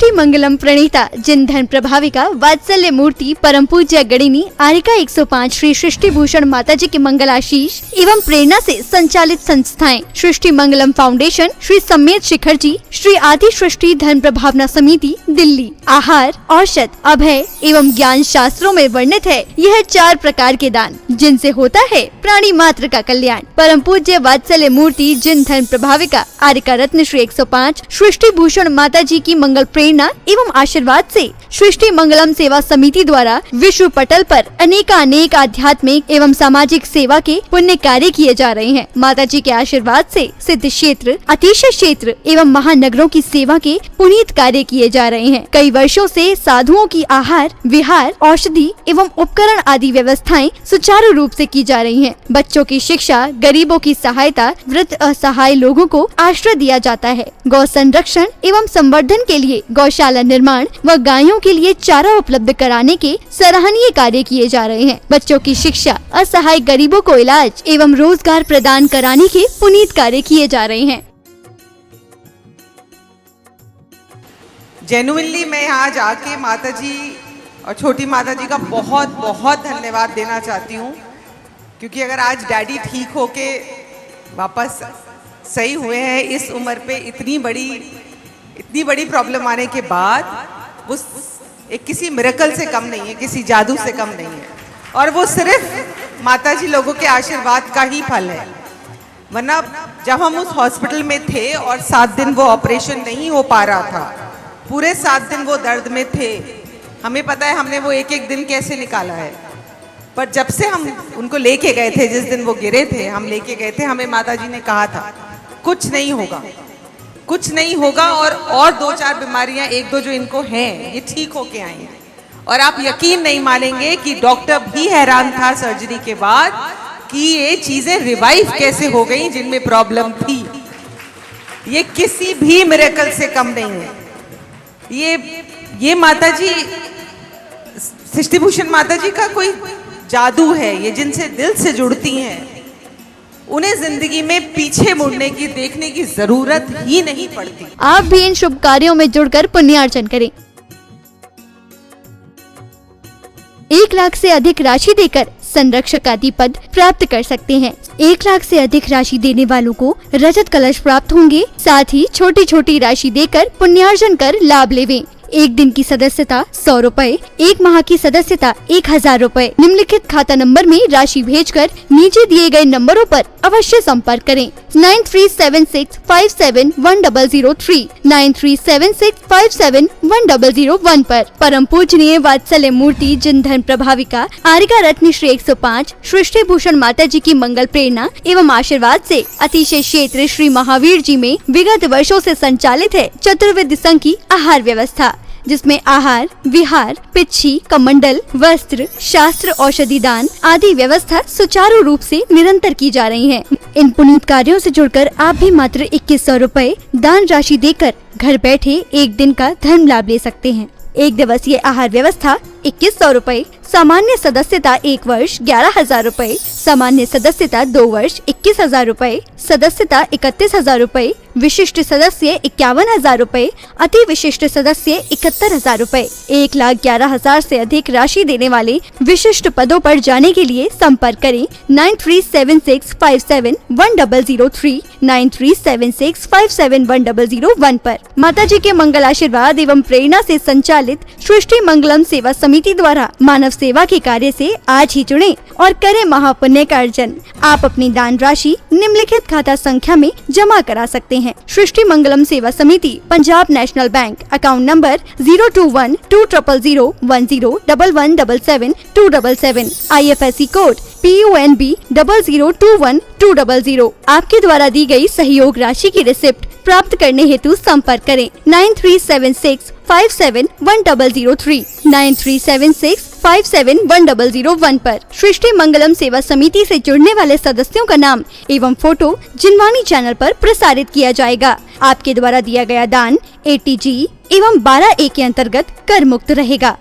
सृष्टि मंगलम प्रणीता जिन धन प्रभाविका वात्सल्य मूर्ति परम पूज्य गणिनी आरिका 105 श्री सृष्टि भूषण माता जी के मंगलाशीष एवं प्रेरणा से संचालित संस्थाएं सृष्टि मंगलम फाउंडेशन, श्री सम्मेत शिखर जी, श्री आदि सृष्टि धन प्रभावना समिति दिल्ली। आहार, औषध, अभय एवं ज्ञान शास्त्रों में वर्णित है यह 4 प्रकार के दान जिनसे होता है प्राणी मात्र का कल्याण। परम पूज्य वात्सल्य मूर्ति जिन धन प्रभाविका आरिका रत्न श्री 105 सृष्टि भूषण माता जी की मंगल प्रेरणा एवं आशीर्वाद से सृष्टि मंगलम सेवा समिति द्वारा विश्व पटल पर अनेक आध्यात्मिक एवं सामाजिक सेवा के पुण्य कार्य किए जा रहे हैं। माता जी के आशीर्वाद से सिद्ध क्षेत्र, अतिशय क्षेत्र एवं महानगरों की सेवा के पुनीत कार्य किए जा रहे हैं। कई वर्षों से साधुओं की आहार, विहार, औषधि एवं उपकरण आदि व्यवस्थाएं सुचारू रूप से की जा रही हैं। बच्चों की शिक्षा, गरीबों की सहायता, वृद्ध असहाय लोगों को आश्रय दिया जाता है। गौ संरक्षण एवं संवर्धन के लिए गौशाला निर्माण व गायों के लिए चारा उपलब्ध कराने के सराहनीय कार्य किए जा रहे हैं। बच्चों की शिक्षा, असहाय गरीबों को इलाज एवं रोजगार प्रदान कराने के पुनीत कार्य किए जा रहे हैं। जेन्युइनली मैं यहाँ जाके माता जी और छोटी माता जी का बहुत बहुत धन्यवाद देना चाहती हूँ, क्योंकि अगर आज डैडी ठीक होके वापस सही हुए हैं इस उम्र पे, इतनी बड़ी प्रॉब्लम आने के बाद, वो एक किसी मिरेकल से कम नहीं है, किसी जादू से कम नहीं है, और वो सिर्फ माता जी लोगों के आशीर्वाद का ही फल है। वरना जब हम उस हॉस्पिटल में थे और 7 दिन वो ऑपरेशन नहीं हो पा रहा था, पूरे 7 दिन वो दर्द में थे, हमें पता है हमने वो एक दिन कैसे निकाला है। पर जब से हम उनको लेके गए थे, जिस दिन वो गिरे थे हम लेके गए थे, हमें माता जी ने कहा था कुछ नहीं होगा, कुछ नहीं होगा, और 2-4 बीमारियां 1-2 जो इनको हैं ये ठीक होके आई हैं। और आप यकीन नहीं मानेंगे कि डॉक्टर भी हैरान था सर्जरी के बाद कि ये चीजें रिवाइव कैसे हो गई जिनमें प्रॉब्लम थी। ये किसी भी मिरेकल से कम नहीं है। ये माता जी, सृष्टि भूषण माता जी का कोई जादू है। ये जिनसे दिल से जुड़ती हैं उन्हें जिंदगी में पीछे मुड़ने की, देखने की जरूरत ही नहीं पड़ती। आप भी इन शुभ कार्यों में जुड़कर पुण्यार्जन करें। 1 लाख से अधिक राशि देकर संरक्षक आदि पद प्राप्त कर सकते हैं। 1 लाख से अधिक राशि देने वालों को रजत कलश प्राप्त होंगे। साथ ही छोटी छोटी राशि देकर पुण्यार्जन कर लाभ लेवें। 1 दिन की सदस्यता 100 रुपए, 1 माह की सदस्यता 1000 रुपए। निम्नलिखित खाता नंबर में राशि भेजकर नीचे दिए गए नंबरों पर अवश्य संपर्क करें। 9376571003, 9376571001 पर। परम पूजनीय वात्सल्य मूर्ति जिन धन प्रभाविका आरिका रत्न श्री 105 सृष्टि भूषण माता जी की मंगल प्रेरणा एवं आशीर्वाद से अतिशय क्षेत्र श्री महावीर जी में विगत वर्षों से संचालित है चतुर्विध संघ की आहार व्यवस्था, जिसमें आहार, विहार, पिच्छी, कमंडल, वस्त्र, शास्त्र, औषधि दान आदि व्यवस्था सुचारू रूप से निरंतर की जा रही है। इन पुनीत कार्यों से जुड़कर आप भी मात्र 2100 रुपए दान राशि देकर घर बैठे 1 दिन का धर्म लाभ ले सकते हैं। 1 दिवसीय आहार व्यवस्था 2100 रुपए, सामान्य सदस्यता 1 वर्ष 11,000 रुपए, सामान्य सदस्यता 2 वर्ष 21,000 रुपए, सदस्यता 31,000 रुपए, विशिष्ट सदस्य 51,000 रुपए, अति विशिष्ट सदस्य 71,000 रुपए। 1,11,000 से अधिक राशि देने वाले विशिष्ट पदों पर जाने के लिए संपर्क करें 9376571003, 9376571001 पर। माता जी के मंगल आशीर्वाद एवं प्रेरणा से संचालित सृष्टि मंगलम सेवा समिति द्वारा मानव सेवा के कार्य से आज ही जुड़े और करें महापुण्य का अर्जन। आप अपनी दान राशि निम्नलिखित खाता संख्या में जमा करा सकते हैं। सृष्टि मंगलम सेवा समिति, Punjab national bank, account number 0212000101177 IFSC code PUNB 0021200। आपके द्वारा दी गई सहयोग राशि की रिसिप्ट प्राप्त करने हेतु संपर्क करें 9376571003, 9376571001 पर। सृष्टि मंगलम सेवा समिति से जुड़ने वाले सदस्यों का नाम एवं फोटो जिनवाणी चैनल पर प्रसारित किया जाएगा। आपके द्वारा दिया गया दान ATG एवं 12A के अंतर्गत कर मुक्त रहेगा।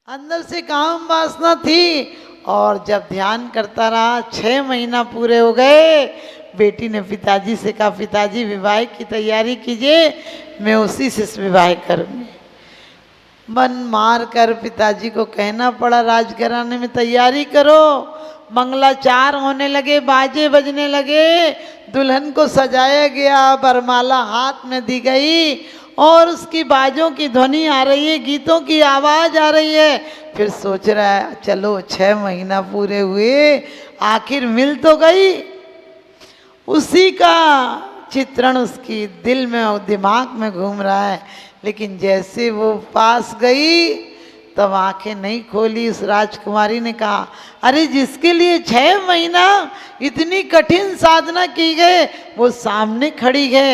अंदर से काम वासना थी और जब ध्यान करता रहा 6 महीना पूरे हो गए, बेटी ने पिताजी से कहा, पिताजी विवाह की तैयारी कीजिए, मैं उसी से विवाह करूँगी। मन मार कर पिताजी को कहना पड़ा, राजघराने में तैयारी करो। मंगलाचार होने लगे, बाजे बजने लगे, दुल्हन को सजाया गया, बरमाला हाथ में दी गई और उसकी बाजों की ध्वनि आ रही है, गीतों की आवाज़ आ रही है। फिर सोच रहा है चलो 6 महीना पूरे हुए, आखिर मिल तो गई। उसी का चित्रण उसकी दिल में और दिमाग में घूम रहा है। लेकिन जैसे वो पास गई तब आंखें नहीं खोली। उस राजकुमारी ने कहा, अरे जिसके लिए 6 महीना इतनी कठिन साधना की गई वो सामने खड़ी है,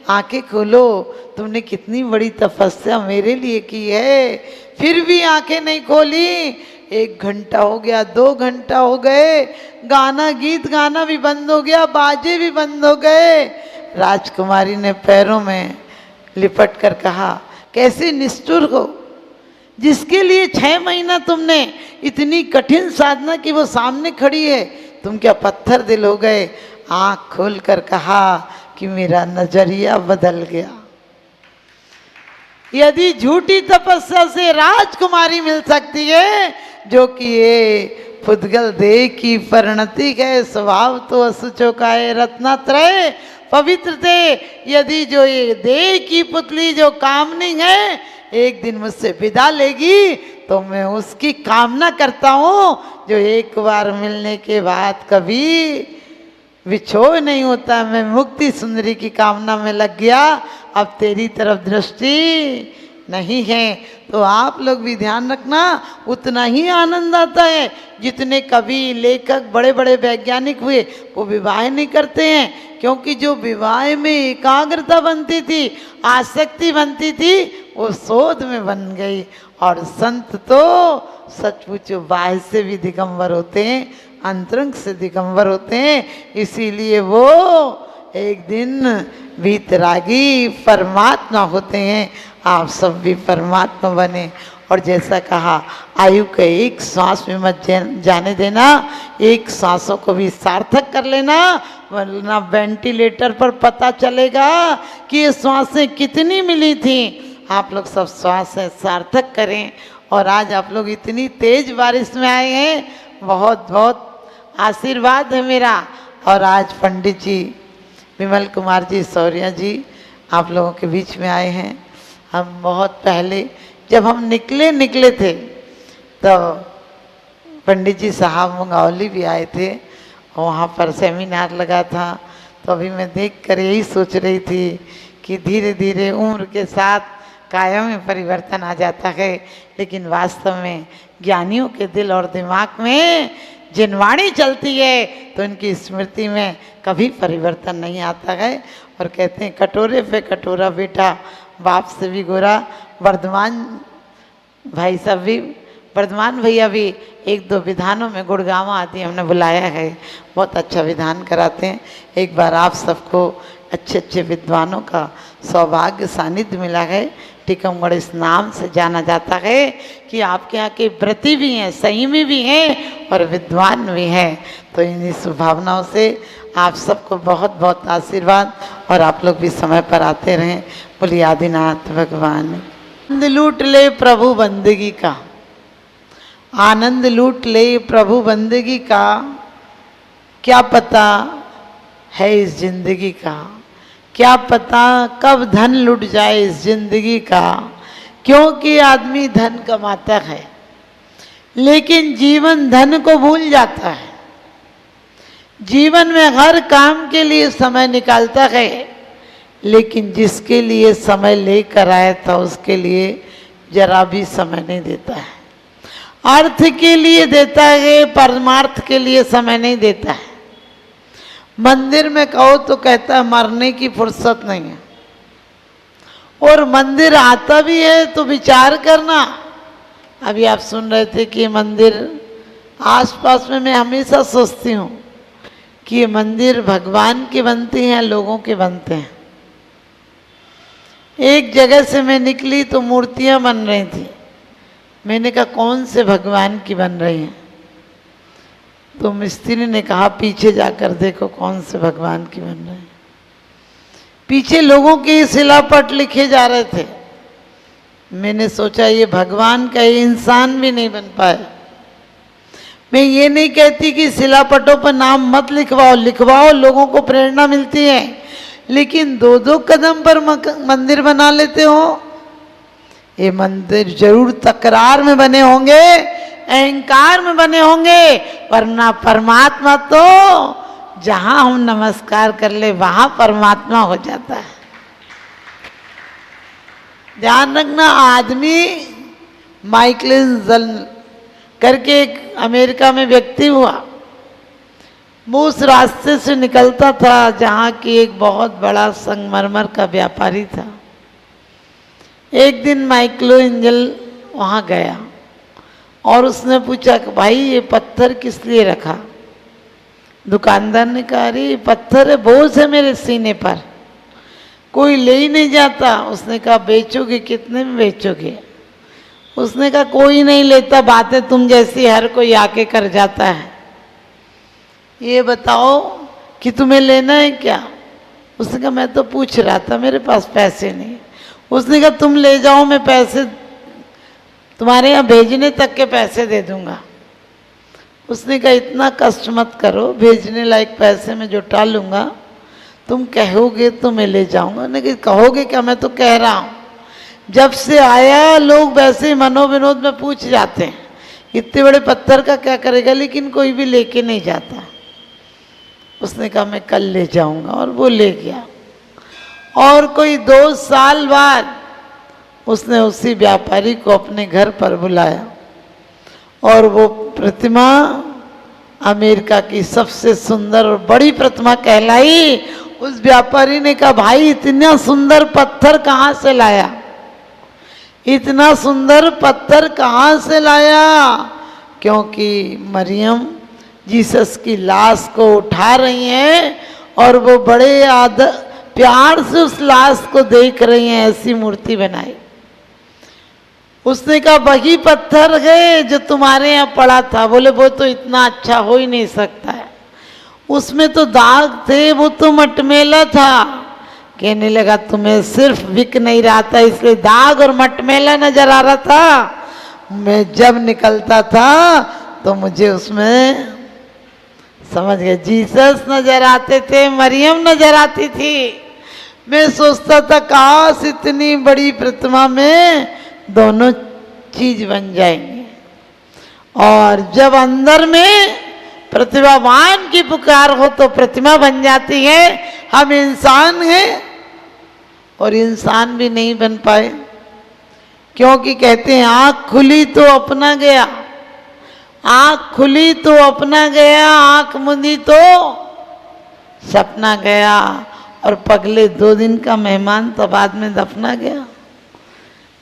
आंखें खोलो, तुमने कितनी बड़ी तपस्या मेरे लिए की है। फिर भी आंखें नहीं खोली। 1 घंटा हो गया, 2 घंटा हो गए, गाना गीत गाना भी बंद हो गया, बाजे भी बंद हो गए। राजकुमारी ने पैरों में लिपट कर कहा, कैसे निष्ठुर हो, जिसके लिए 6 महीना तुमने इतनी कठिन साधना की वो सामने खड़ी है, तुम क्या पत्थर दिल हो गए। आंख खोल कर कहा कि मेरा नजरिया बदल गया। यदि झूठी तपस्या से राजकुमारी मिल सकती है, जो कि ये पुद्गल देह की परिणति है, स्वभाव तो असुचो का है, रत्नात्रय पवित्र थे, यदि जो ये देह की पुतली जो कामनी है एक दिन मुझसे विदा लेगी तो मैं उसकी कामना करता हूँ जो एक बार मिलने के बाद कभी विछोह नहीं होता। मैं मुक्ति सुंदरी की कामना में लग गया, अब तेरी तरफ दृष्टि नहीं है। तो आप लोग भी ध्यान रखना, उतना ही आनंद आता है जितने कवि लेखक बड़े बड़े वैज्ञानिक हुए वो विवाह नहीं करते हैं। क्योंकि जो विवाह में एकाग्रता बनती थी, आसक्ति बनती थी, वो शोध में बन गई। और संत तो सचमुच बाह्य से भी दिगंबर होते हैं, अंतरंग से दिगंबर होते हैं। इसीलिए वो एक दिन वीतरागी परमात्मा होते हैं। आप सब भी परमात्मा बने। और जैसा कहा, आयु के एक श्वास में मत जाने देना, एक सांसों को भी सार्थक कर लेना, वरना वेंटिलेटर पर पता चलेगा कि ये श्वासें कितनी मिली थी। आप लोग सब श्वासें सार्थक करें। और आज आप लोग इतनी तेज बारिश में आए हैं, बहुत बहुत आशीर्वाद है मेरा। और आज पंडित जी विमल कुमार जी सौर्या जी आप लोगों के बीच में आए हैं। हम बहुत पहले जब हम निकले थे तब पंडित जी साहब मंगावली भी आए थे, वहाँ पर सेमिनार लगा था। तो अभी मैं देखकर यही सोच रही थी कि धीरे धीरे उम्र के साथ काया में परिवर्तन आ जाता है, लेकिन वास्तव में ज्ञानियों के दिल और दिमाग में जिन वाणी चलती है तो उनकी स्मृति में कभी परिवर्तन नहीं आता है। और कहते हैं कटोरे पे कटोरा बेटा, बाप से भी गोरा। वर्धमान भाई साहब भी, वर्धमान भैया भी 1-2 विधानों में गुड़गांव आदि हमने बुलाया है, बहुत अच्छा विधान कराते हैं। एक बार आप सबको अच्छे अच्छे विद्वानों का सौभाग्य सानिध्य मिला है। टीकमगढ़ इस नाम से जाना जाता है कि आपके यहाँ के व्रती भी हैं, संयमी भी हैं और विद्वान भी हैं। तो इन्हीं शुभभावनाओं से आप सबको बहुत बहुत आशीर्वाद, और आप लोग भी समय पर आते रहें। बोलिए आदिनाथ भगवान। आनंद लूट ले प्रभु बंदगी का, आनंद लूट ले प्रभु बंदगी का, क्या पता है इस जिंदगी का, क्या पता कब धन लुट जाए इस जिंदगी का। क्योंकि आदमी धन कमाता है लेकिन जीवन धन को भूल जाता है। जीवन में हर काम के लिए समय निकालता है, लेकिन जिसके लिए समय लेकर आया था उसके लिए जरा भी समय नहीं देता है। अर्थ के लिए देता है, परमार्थ के लिए समय नहीं देता है। मंदिर में कहो तो कहता है मरने की फुर्सत नहीं है, और मंदिर आता भी है तो विचार करना। अभी आप सुन रहे थे कि ये मंदिर आसपास में, मैं हमेशा सोचती हूँ कि ये मंदिर भगवान के बनते हैं, लोगों के बनते हैं। एक जगह से मैं निकली तो मूर्तियाँ बन रही थी। मैंने कहा कौन से भगवान की बन रही हैं? तो मिस्त्री ने कहा पीछे जाकर देखो कौन से भगवान की बन रहे हैं। पीछे लोगों के शिलापट लिखे जा रहे थे। मैंने सोचा ये भगवान का, ये इंसान भी नहीं बन पाए। मैं ये नहीं कहती कि शिलापटों पर नाम मत लिखवाओ, लिखवाओ, लोगों को प्रेरणा मिलती है, लेकिन 2-2 कदम पर मंदिर बना लेते हो। ये मंदिर जरूर तकरार में बने होंगे, अहंकार में बने होंगे, वरना परमात्मा तो जहां हम नमस्कार कर ले वहां परमात्मा हो जाता है। ध्यान रखना, आदमी माइकल करके एक अमेरिका में व्यक्ति हुआ, वो उस रास्ते से निकलता था जहाँ की एक बहुत बड़ा संगमरमर का व्यापारी था। एक दिन माइकलो एंजल वहाँ गया और उसने पूछा कि भाई ये पत्थर किस लिए रखा। दुकानदार ने कहा अरे ये पत्थर है, बोझ है मेरे सीने पर, कोई ले ही नहीं जाता। उसने कहा बेचोगे, कितने में बेचोगे? उसने कहा कोई नहीं लेता, बातें तुम जैसी हर कोई आके कर जाता है। ये बताओ कि तुम्हें लेना है क्या? उसने कहा मैं तो पूछ रहा था, मेरे पास पैसे नहीं। उसने कहा तुम ले जाओ, मैं पैसे तुम्हारे यहाँ भेजने तक के पैसे दे दूंगा। उसने कहा इतना कष्ट मत करो, भेजने लायक पैसे मैं जुटा लूँगा, तुम कहोगे तो मैं ले जाऊँगा। उन्होंने कहा कहोगे क्या, मैं तो कह रहा हूँ। जब से आया लोग वैसे ही मनोविनोद में पूछ जाते हैं इतने बड़े पत्थर का क्या करेगा, लेकिन कोई भी लेके नहीं जाता। उसने कहा मैं कल ले जाऊंगा, और वो ले गया। और कोई 2 साल बाद उसने उसी व्यापारी को अपने घर पर बुलाया और वो प्रतिमा अमेरिका की सबसे सुंदर और बड़ी प्रतिमा कहलाई। उस व्यापारी ने कहा भाई इतना सुंदर पत्थर कहाँ से लाया, इतना सुंदर पत्थर कहाँ से लाया? क्योंकि मरियम जीसस की लाश को उठा रही हैं और वो बड़े प्यार से उस लाश को देख रही हैं, ऐसी मूर्ति बनाई। उसने कहा वही पत्थर है जो तुम्हारे यहाँ पड़ा था। बोले वो तो इतना अच्छा हो ही नहीं सकता है, उसमें तो दाग थे, वो तो मटमेला था। कहने लगा तुम्हें सिर्फ बिक नहीं रहा था इसलिए दाग और मटमेला नजर आ रहा था। मैं जब निकलता था तो मुझे उसमें समझ गए जीसस नजर आते थे, मरियम नजर आती थी। मैं सोचता था काश इतनी बड़ी प्रतिमा में दोनों चीज बन जाएंगे। और जब अंदर में प्रतिभावान की पुकार हो तो प्रतिमा बन जाती है। हम इंसान हैं और इंसान भी नहीं बन पाए, क्योंकि कहते हैं आँख खुली तो अपना गया, आँख खुली तो अपना गया, आँख मुंदी तो सपना गया। और पगले 2 दिन का मेहमान तो बाद में दफना गया,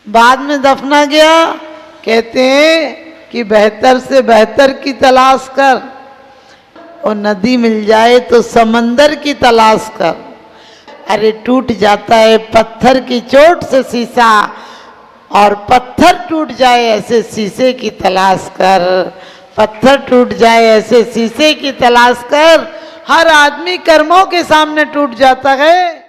बाद में दफना गया। कहते हैं कि बेहतर से बेहतर की तलाश कर, और नदी मिल जाए तो समंदर की तलाश कर। अरे टूट जाता है पत्थर की चोट से शीशा, और पत्थर टूट जाए ऐसे शीशे की तलाश कर, पत्थर टूट जाए ऐसे शीशे की तलाश कर। हर आदमी कर्मों के सामने टूट जाता है।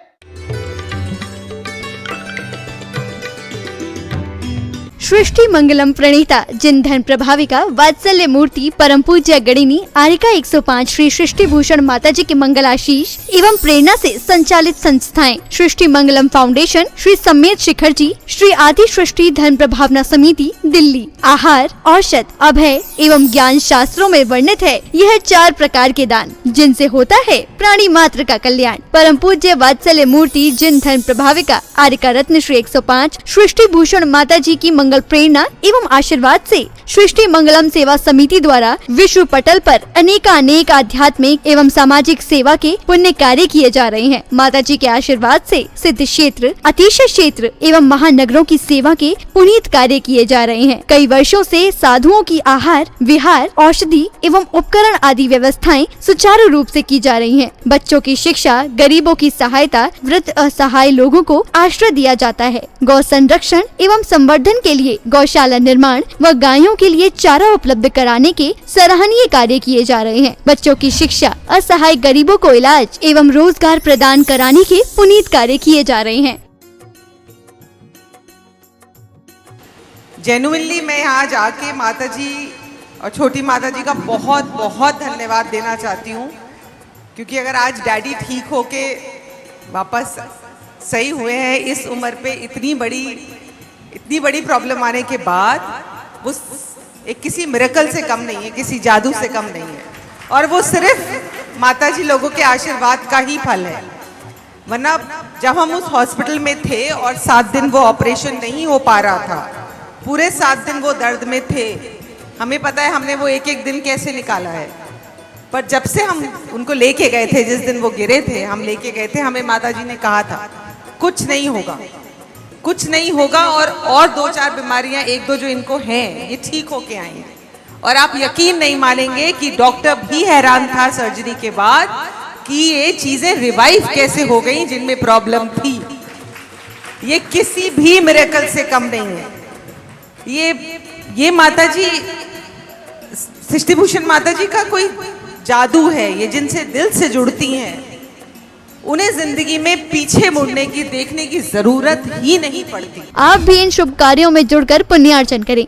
सृष्टि मंगलम प्रणीता जिन धन प्रभाविका वात्सल्य मूर्ति परम पूज्य गणिनी आरिका 105 श्री सृष्टि भूषण माता जी के मंगलाशीष एवं प्रेरणा से संचालित संस्थाएं सृष्टि मंगलम फाउंडेशन, श्री सम्मेत शिखर जी, श्री आदि सृष्टि धन प्रभावना समिति दिल्ली। आहार, औषध, अभय एवं ज्ञान शास्त्रों में वर्णित है यह 4 प्रकार के दान, जिनसे होता है प्राणी मात्र का कल्याण। परम पूज्य वात्सल्य मूर्ति जिन धन प्रभाविका आरिका रत्न श्री 105 सृष्टि भूषण माता जी की मंगल प्रेरणा एवं आशीर्वाद से सृष्टि मंगलम सेवा समिति द्वारा विश्व पटल पर अनेक आध्यात्मिक एवं सामाजिक सेवा के पुण्य कार्य किए जा रहे हैं। माता जी के आशीर्वाद से सिद्ध क्षेत्र, अतिशय क्षेत्र एवं महानगरों की सेवा के पुनीत कार्य किए जा रहे हैं। कई वर्षों से साधुओं की आहार, विहार, औषधि एवं उपकरण आदि व्यवस्थाएं सुचारू रूप से की जा रही हैं। बच्चों की शिक्षा, गरीबों की सहायता, वृद्ध असहाय लोगों को आश्रय दिया जाता है। गौ संरक्षण एवं संवर्धन के लिए गौशाला निर्माण व गायों बच्चों के लिए चारा उपलब्ध कराने के सराहनीय कार्य किए जा रहे हैं। बच्चों की शिक्षा, असहाय गरीबों को इलाज एवं रोजगार प्रदान कराने के पुनीत कार्य किए जा रहे हैं। जेन्युइनली मैं यहाँ जाके माता जी और छोटी माता जी का बहुत बहुत धन्यवाद देना चाहती हूँ, क्योंकि अगर आज डैडी ठीक होके वापस सही हुए हैं इस उम्र पे, इतनी बड़ी प्रॉब्लम आने के बाद, वो एक किसी मिरेकल से कम नहीं है, किसी जादू से कम नहीं है, और वो सिर्फ माता जी लोगों के आशीर्वाद का ही फल है। वरना जब हम उस हॉस्पिटल में थे और 7 दिन वो ऑपरेशन नहीं हो पा रहा था, पूरे 7 दिन वो दर्द में थे, हमें पता है हमने वो एक एक दिन कैसे निकाला है। पर जब से हम उनको लेके गए थे, जिस दिन वो गिरे थे हम लेके गए थे, हमें माताजी ने कहा था कुछ नहीं होगा, कुछ नहीं होगा, और 2-4 बीमारियां 1-2 जो इनको हैं ये ठीक होके आई हैं। और आप यकीन नहीं मानेंगे कि डॉक्टर भी हैरान था सर्जरी के बाद कि ये चीजें रिवाइव कैसे हो गई जिनमें प्रॉब्लम थी। ये किसी भी मिरेकल से कम नहीं है। ये माता जी, सृष्टि भूषण माता जी का कोई जादू है। ये जिनसे दिल से जुड़ती हैं, उन्हें जिंदगी में पीछे मुड़ने की, देखने की जरूरत ही नहीं पड़ती। आप भी इन शुभ कार्यों में जुड़कर पुण्यार्जन करें।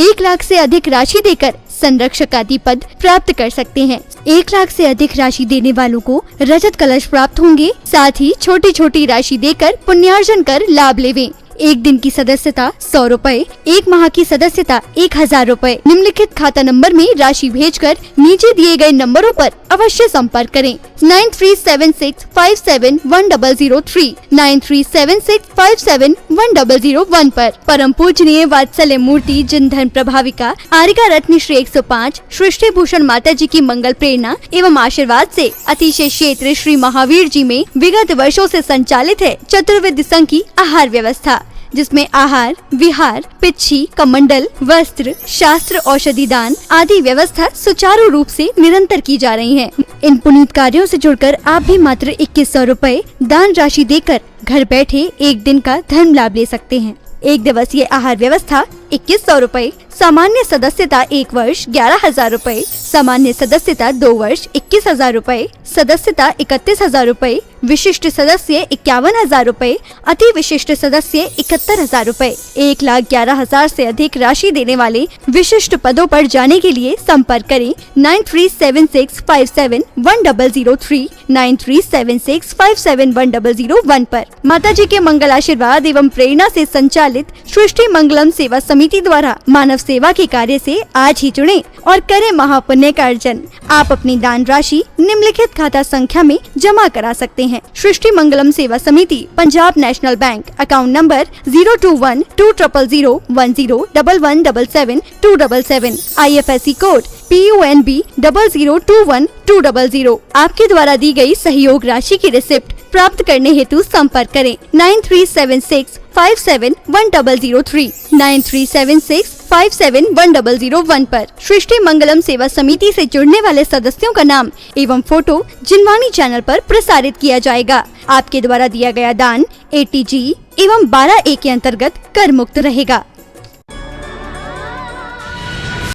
1 लाख से अधिक राशि देकर संरक्षक आदि पद प्राप्त कर सकते हैं। 1 लाख से अधिक राशि देने वालों को रजत कलश प्राप्त होंगे। साथ ही छोटी छोटी राशि देकर पुण्यार्जन कर लाभ लेवें। 1 दिन की सदस्यता 100 रुपए, 1 माह की सदस्यता 1000 रुपए। निम्नलिखित खाता नंबर में राशि भेजकर नीचे दिए गए नंबरों पर अवश्य संपर्क करें। 9376571003, 9376571001 पर। परम पूजनीय वात्सल्य मूर्ति जिनधन प्रभाविका आरिका रत्न श्री 105 सृष्टि भूषण माता जी की मंगल प्रेरणा एवं आशीर्वाद से अतिशय क्षेत्र श्री महावीर जी में विगत वर्षों से संचालित है चतुर्विध संघ की आहार व्यवस्था, जिसमें आहार, विहार, पिच्छी, कमंडल, वस्त्र, शास्त्र, औषधि दान आदि व्यवस्था सुचारू रूप से निरंतर की जा रही है। इन पुनीत कार्यों से जुड़कर आप भी मात्र 2100 रुपए दान राशि देकर घर बैठे 1 दिन का धर्म लाभ ले सकते हैं। 1 दिवसीय आहार व्यवस्था 2100 रुपए, सामान्य सदस्यता 1 वर्ष 11,000 रुपए, सामान्य सदस्यता 2 वर्ष 21,000 रुपए, सदस्यता 31,000 रुपए, विशिष्ट सदस्य 51,000 रुपए, अति विशिष्ट सदस्य 71,000 रुपए। 1,11,000 से अधिक राशि देने वाले विशिष्ट पदों पर जाने के लिए संपर्क करें 9376571003, 9376571001 पर। माता जी के मंगल आशीर्वाद एवं प्रेरणा से संचालित सृष्टि मंगलम सेवा समिति द्वारा मानव सेवा के कार्य से आज ही जुड़ें और करें महापुण्य का अर्जन। आप अपनी दान राशि निम्नलिखित खाता संख्या में जमा करा सकते हैं। सृष्टि मंगलम सेवा समिति, Punjab national bank, account number 0212201177 IFSC code PUNB 0021200। आपके द्वारा दी गई सहयोग राशि की रिसिप्ट प्राप्त करने हेतु संपर्क करें 9376571003, 9376571001 पर। सृष्टि मंगलम सेवा समिति से जुड़ने वाले सदस्यों का नाम एवं फोटो जिनवाणी चैनल पर प्रसारित किया जाएगा। आपके द्वारा दिया गया दान ATG एवं 12A के अंतर्गत कर मुक्त रहेगा।